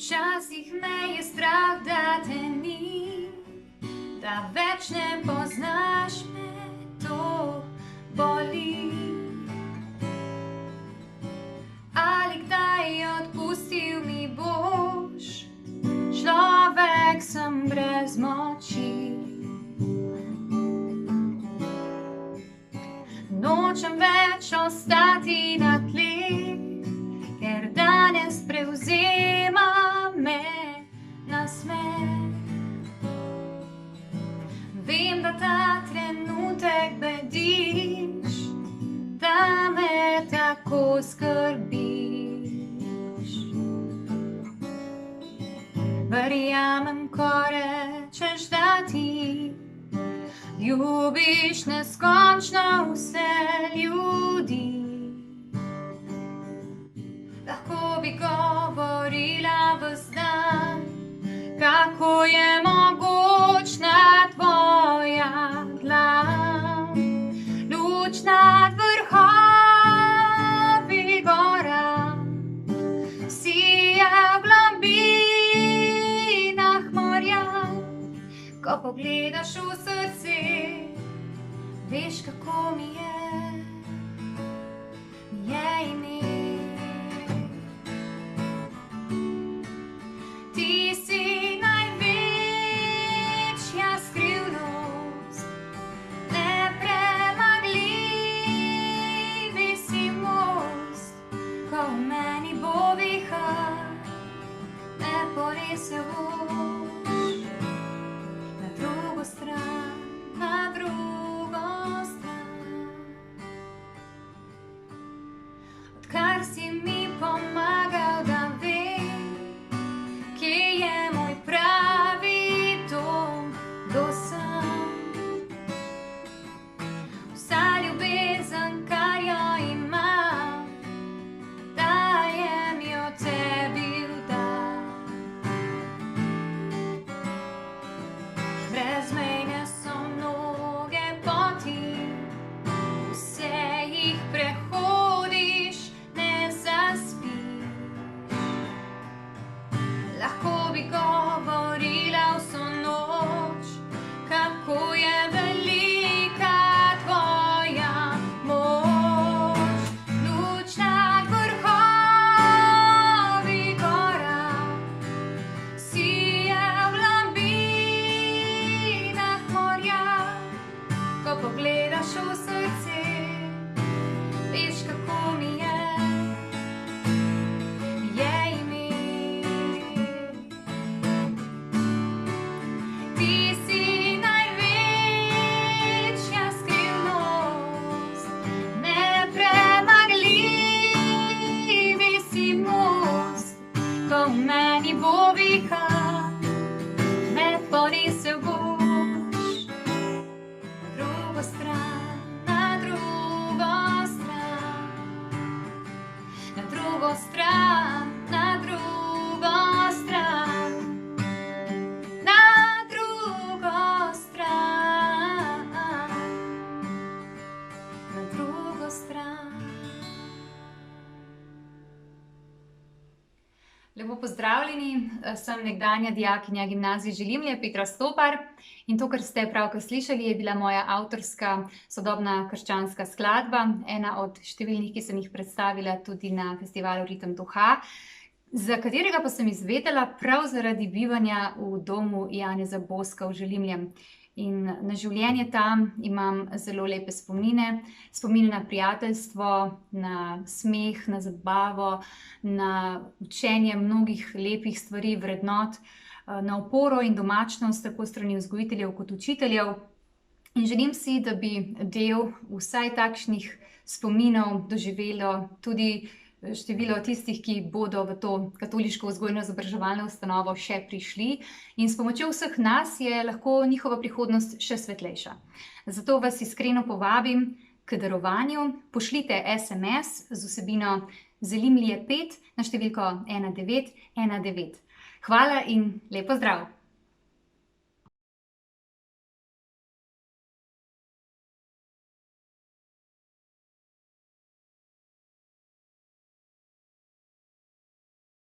Včasih me je strah, da te ni, da več ne poznaš me, to boli. Ali kdaj odpustil mi boš, človek sem brez moči. Nočem več ostati na tleh, ker danes prevzema me nasmeh. Vem, da ta trenutek bediš, da me tako skrbiš. Verjamem, ko rečeš, da ti ljubiš neskončno vse ljudi. Lahko bi govorila ves dan, kako je mogočna tvoja dlan. Luč nad vrhovi gora sija v globinah morja. Ko pogledaš v srce, veš, kako mi je ime. Ti si največja skrivnost, nepremagljivi si most. Ko v meni bo vihar, me ponesel boš na drugo stran, na drugo stran. Odkar si mi pomagal, da vem, kje je moj pravi dom, kdo sem. Vsa ljubezen, kar jo imam, dajem jo tebi v dar. Brezmejne so mnoge poti, vse jih prehodiš, ne zaspiš. Lahko bi govorila vso noč, kako je velika tvoja moč. Luč nad vrhovi gora sija v globinah morja. Ko pogledaš v srce, veš, kako mi je ime. Ti si največja skrivnost, nepremagljivi si most. Ko v meni bo vihar, me ponesel boš na drugo stran, na drugo stran, na drugo stran, na drugo stran, na drugo stran, na drugo stran. Lepo pozdravljeni, sem nekdanja dijakinja Gimnazije Želimlje, Petra Stopar, in to, kar ste pravkar slišali, je bila moja avtorska sodobna krščanska skladba, ena od številnih, ki sem jih predstavila tudi na festivalu Ritem duha, za katerega pa sem izvedela prav zaradi bivanja v domu Janeza Boska v Želimljem. In na življenje tam imam zelo lepe spomine, spomine na prijateljstvo, na smeh, na zabavo, na učenje mnogih lepih stvari, vrednot, na oporo in domačnost tako strani vzgojiteljev kot učiteljev. In želim si, da bi del vsaj takšnih spominov doživelo tudi število tistih, ki bodo v to katoliško vzgojno-izobraževalno ustanovo še prišli, in s pomočjo vseh nas je lahko njihova prihodnost še svetlejša. Zato vas iskreno povabim k darovanju. Pošljite SMS z vsebino Želimlje 5 na številko 1919. Hvala in lep pozdrav!